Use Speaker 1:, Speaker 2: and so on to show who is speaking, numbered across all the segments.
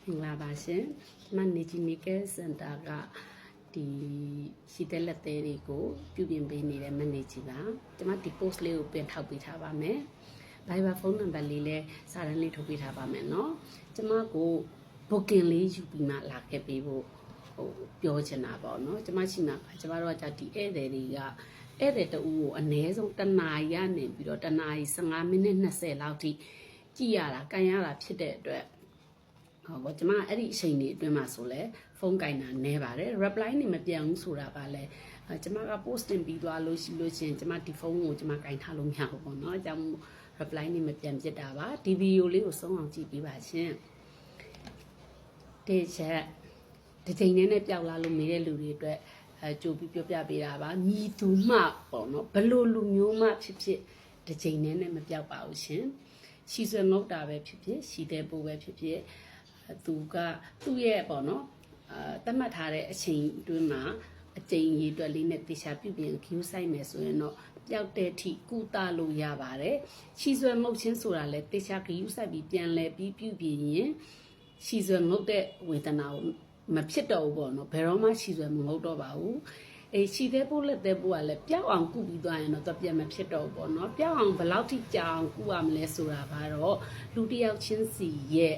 Speaker 1: မင်္ဂလာပါရှင်မနေဂျီနီကဲစင်တာကဒီရှိတဲ့လက်သေးတွေကိုပြုပြင်ပေးနေတဲ့မနေဂျီပါကျွန်မဒီ post လေးကိုပြင်ထောက်ပေးထားပါမယ် Viber ဖုန်းနံပါတ်လေးလည်းစာရင်းလေးထုတ်ပေးထားပါမယ်เนาะကျွန်မကို booking လေးယူပြီးမှလာခဲ့ပေးဖို့ပြောချင်တာပေါ့เนาะကျွန်မရှိမှာကျွန်မတို့ကဒီဧည့်သည်တွေကဧည့်သည်တူကိုအနည်းဆုံး1နာရီကနေပြီးတော့1နာရီ15မိနစ်20လောက်ထိကြည့်ရတာကန်ရတာဖြစ်တဲ့အတွက်ဟုတ်ပါကျွန်မအဲ့ဒီအချိန်တွေအတွင်းမှာဆိုလဲဖုန်းကင်တာနဲပါတယ် reply နေမပြန်ဘူးဆိုတာပါလဲကျွန်မက post တင်ပြီးသွားလို့ရှိလို့ရှင်ကျွန်မဒီဖုန်းကိုကျွန်မကင်ထားလို့မရဘူးပေါ့နော်အကြောင်း reply နေမပြန်ဖြစ်တာပါဒီဗီဒီယိုလေးကိုဆုံးအောင်ကြည့်ပေးပါရှင်ဒီချက်ဒီချိန်နဲ့ပျောက်လာလို့နေတဲ့လူတွေအတွက်ကြိုပြီးပြောပြပေးတာပါမြည်သူမှပေါ့နော်ဘလို့လူမျိုးမှဖြစ်ဖြစ်ဒီချိန်နဲ့မပျောက်ပါဘူးရှင်ရှီဆွေငုတ်တာပဲဖြစ်ဖြစ်ရှီတဲ့ပိုးပဲဖြစ်ဖြစ်သူကသူ့ရဲ့ပေါ့နော်သတ်မှတ်ထားတဲ့အချိန်အတွင်းမှာအချိန်ရည်အတွက်လေးနဲ့တေချာပြုပြင် queue ဆိုင်မယ်ဆိုရင်တော့ပျောက်တဲ့အထိကုသလို့ရပါတယ်ရှီဆွေငုတ်ချင်းဆိုတာလဲတေချာ queue ဆိုင်ပြီးပြန်လဲပြီးပြုပြင်ရင်ရှီဆွေငုတ်တဲ့ဝေဒနာကိုမဖြစ်တော့ဘူးပေါ့နော်ဘယ်တော့မှရှီဆွေမငုတ်တော့ပါဘူးရှီတဲ့ပိုးလက်တဲ့ပိုးကလည်းပျောက်အောင်ကုပြီးသွားရင်တော့ပြန်မဖြစ်တော့ဘူးပေါ့နော်ပျောက်အောင်ဘယ်လောက်ထိကြာအောင်ကုရမလဲဆိုတာကတော့လူတစ်ယောက်ချင်းစီရဲ့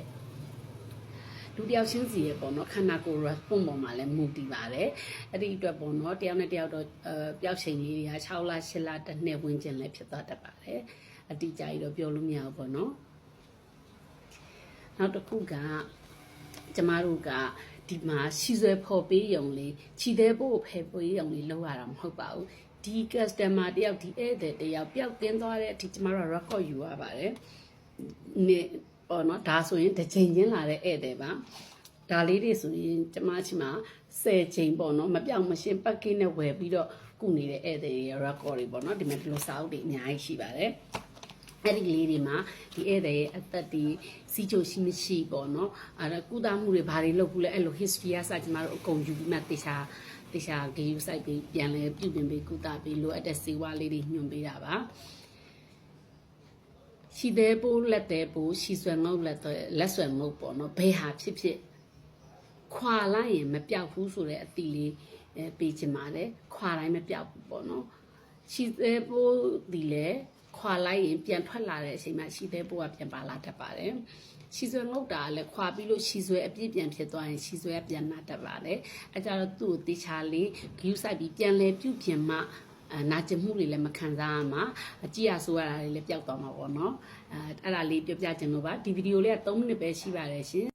Speaker 1: ပေါ့နော်ခန္ဓာကိုယ် response ပေါ်မှာလည်းမူတည်ပါတယ်အဲ့ဒီအတွက်ပေါ့နော်တယောက်နဲ့တယောက်တော့ပျောက်ချိန်လေးတွေက6လ8လတစ်နှစ်ဝန်းကျင်လည်းဖြစ်သွားတတ်ပါတယ်အတိအကျကြီးတော့ပြောလို့မရဘူးပေါ့နော်နောက်တစ်ခုကကျမတို့ကဒီမှာရှီဆွဲဖော်ပေးရုံလေးခြိသေးဖို့ဖယ်ပေးရုံလေးလောက်ရတာမဟုတ်ပါဘူးဒီ customer တယောက်ဒီဧည့်သည်တယောက်ပျောက်ကင်းသွားတဲ့အထိကျမတို့ record ယူရပါတယ်နေပေါ့နော်ဒါဆိုရင်တစ်ချိန်ချင်းလာတဲ့ဧည့်သည်ပါဒါလေးတွေဆိုရင်ကျမချီမှာ10ချိန်ပေါ့နော်မပြောင်းမရှင်းပတ်ကင်းနဲ့ဝယ်ပြီးတော့ကုနေတဲ့ဧည့်သည်ရဲ့ record တွေပေါ့နော်ဒီမှာဒီလိုစာအုပ်တွေအများကြီးရှိပါတယ်အဲ့ဒီလေးတွေမှာဒီဧည့်သည်ရဲ့အသက်ဒီစီချိုရှိမရှိပေါ့နော်အဲ့ဒါကုသမှုတွေဘာတွေလုပ်ဘူးလဲအဲ့လို history အစကျမတို့အကုန်ယူပြီးမှတေချာဂေယူဆိုင်ပြီးပြန်လဲပြုပြင်ပေးကုသပေးလိုအပ်တဲ့စေဝါလေးတွေညွှန်ပေးတာပါရှီသေးပိုးလက်သေးပိုးရှီဆွဲငုတ်လက်ဆွဲငုတ်ပေါ့နော်ဘယ်ဟာဖြစ်ဖြစ်ခွာလိုက်ရင်မပြောက်ဘူးဆိုတဲ့အသီလေးပေးချင်ပါတယ်ခွာတိုင်းမပြောက်ဘူးပေါ့နော်ရှီသေးပိုးဒီလေခွာလိုက်ရင်ပြန်ထွက်လာတဲ့အချိန်မှာရှီသေးပိုးကပြန်ပါလာတတ်ပါတယ်ရှီဆွဲငုတ်တာလည်းခွာပြီးလို့ရှီဆွဲအပြည့်ပြန်ဖြစ်သွားရင်ရှီဆွဲကပြန်နာတတ်ပါတယ်အဲကြတော့သူ့ကိုတေချာလေးဂယူးဆိုင်ပြီးပြန်လဲပြုပြင်မှနာကျင်မှုတွေလည်းမခံစားရမှာအကြည့်ရဆိုရတာတွေလည်းပျောက်သွားမှာပေါ့နော်အဲ့ဒါလေးပြောပြချင်လို့ပါဒီဗီဒီယိုလေးက3မိနစ်ပဲရှိပါတယ်ရှင်